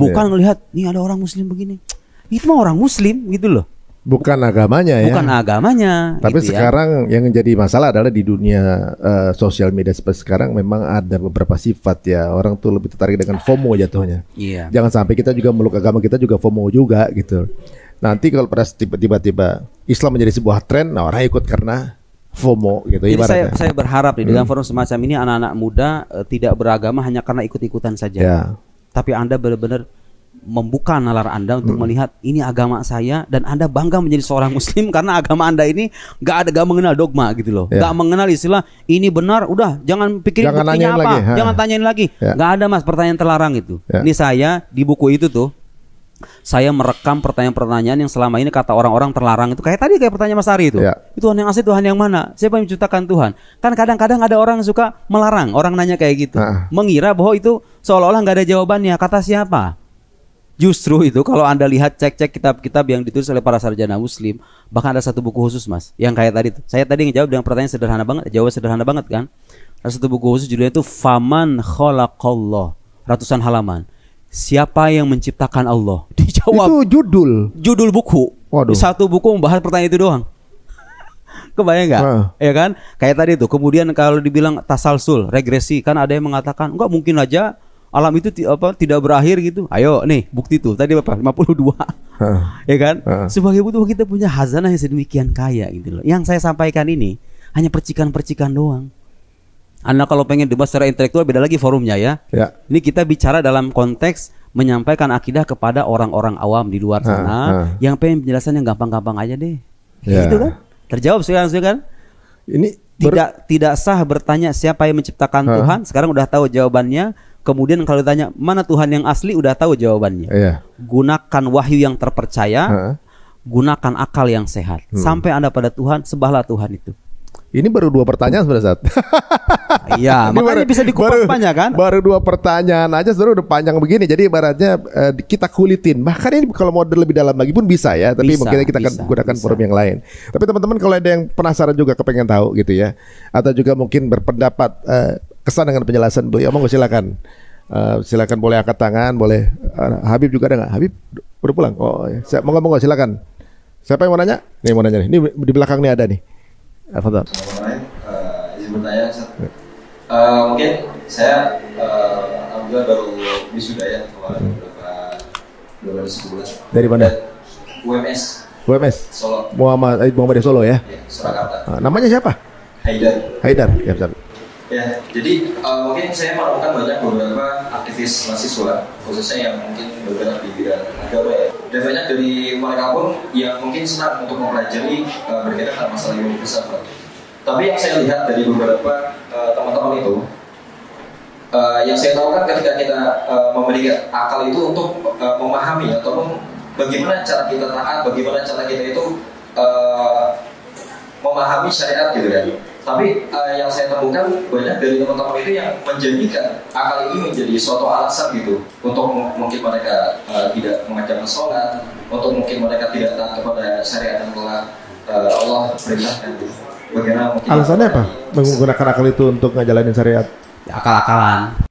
Bukan ngelihat nih ada orang muslim begini. Itu mah orang muslim gitu loh. Bukan agamanya ya. Bukan agamanya. Tapi gitu sekarang yang jadi masalah adalah di dunia sosial media seperti sekarang memang ada beberapa sifat ya. Orang tuh lebih tertarik dengan FOMO jatuhnya. Iya. Jangan sampai kita juga meluk agama kita juga FOMO juga gitu. Nanti kalau pada tiba-tiba Islam menjadi sebuah tren, nah orang ikut karena FOMO gitu. Jadi saya berharap nih dengan forum semacam ini anak-anak muda tidak beragama hanya karena ikut-ikutan saja. Ya. Tapi Anda benar-benar membuka nalar Anda untuk melihat ini agama saya, dan Anda bangga menjadi seorang muslim karena agama Anda ini gak mengenal dogma gitu loh. Gak mengenal istilah ini benar, udah jangan pikirin buktinya apa, jangan tanyain lagi. Gak ada mas pertanyaan terlarang itu. Ini saya di buku itu tuh saya merekam pertanyaan-pertanyaan yang selama ini kata orang-orang terlarang itu. Kayak pertanyaan Mas Ari itu. Tuhan yang asli, Tuhan yang mana? Siapa yang menciptakan Tuhan? Kan kadang-kadang ada orang yang suka melarang. Orang nanya kayak gitu, mengira bahwa itu seolah-olah gak ada jawabannya. Kata siapa? Justru itu kalau Anda lihat cek-cek kitab-kitab yang ditulis oleh para sarjana muslim, bahkan ada satu buku khusus mas, yang kayak tadi tuh. Saya tadi ngejawab dengan pertanyaan sederhana banget, jawab sederhana banget kan. Ada satu buku khusus judulnya itu Faman Khalaqallah, ratusan halaman. Siapa yang menciptakan Allah? Dijawab. Itu judul buku. Waduh. Di satu buku membahas pertanyaan itu doang. Kebayang nggak? Ya kan? Kayak tadi tuh. Kemudian kalau dibilang tasalsul, regresi, kan ada yang mengatakan enggak mungkin aja alam itu tidak berakhir gitu. Ayo nih bukti tuh tadi berapa? 52. Ya kan? Sebagai butuh kita punya hazanah yang sedemikian kaya gitu loh. Yang saya sampaikan ini hanya percikan-percikan doang. Anda kalau pengen debat secara intelektual beda lagi forumnya ya. Ini kita bicara dalam konteks menyampaikan akidah kepada orang-orang awam di luar sana yang pengen penjelasan yang gampang-gampang aja deh. Gitu kan? Terjawab sekarang kan? Ini tidak sah bertanya siapa yang menciptakan Tuhan. Sekarang udah tahu jawabannya. Kemudian kalau ditanya mana Tuhan yang asli, udah tahu jawabannya. Gunakan wahyu yang terpercaya, gunakan akal yang sehat. Sampai Anda pada Tuhan, sembahlah Tuhan itu. Ini baru 2 pertanyaan pada saat. Iya, makanya bisa dikupas banyak kan? Baru 2 pertanyaan aja sudah udah panjang begini. Jadi ibaratnya kita kulitin. Bahkan ini kalau mau lebih dalam lagi pun bisa ya. Tapi mungkin kita akan gunakan forum yang lain. Tapi teman-teman kalau ada yang penasaran juga kepengen tahu gitu ya, atau juga mungkin berpendapat kesan dengan penjelasan beliau, monggo silakan. Silakan boleh angkat tangan, boleh. Habib juga ada nggak? Habib udah pulang? Oh, ya. Monggo silakan. Siapa yang mau nanya? Nih mau nanya nih. Ini di belakang nih ada nih. Fadhal. Izin bertanya, mungkin saya alhamdulillah baru wisuda ya kemarin beberapa sebulan. Dari mana? UMS. Solo. Muhammad Solo ya? Ya, Surakarta. Namanya siapa? Haidar. Ya betul. Ya, jadi mungkin saya menemukan banyak beberapa aktivis mahasiswa, khususnya yang mungkin bergerak di bidang agama ya. Dan banyak dari mereka pun yang mungkin senang untuk mempelajari berkaitan dengan masalah universal. Tapi yang saya lihat dari beberapa teman-teman itu, yang saya tahu kan ketika kita memberikan akal itu untuk memahami atau bagaimana cara kita taat, bagaimana cara kita itu memahami syariat gitu kan. Tapi yang saya temukan banyak dari teman-teman itu yang menjadikan akal ini menjadi suatu alasan gitu untuk mungkin mereka tidak mengajarkan sholat, untuk mungkin mereka tidak taat kepada syariat yang telah Allah perintahkan gitu. Bagaimana mungkin alasannya apa? Menggunakan akal itu untuk ngejalanin syariat? Akal-akalan.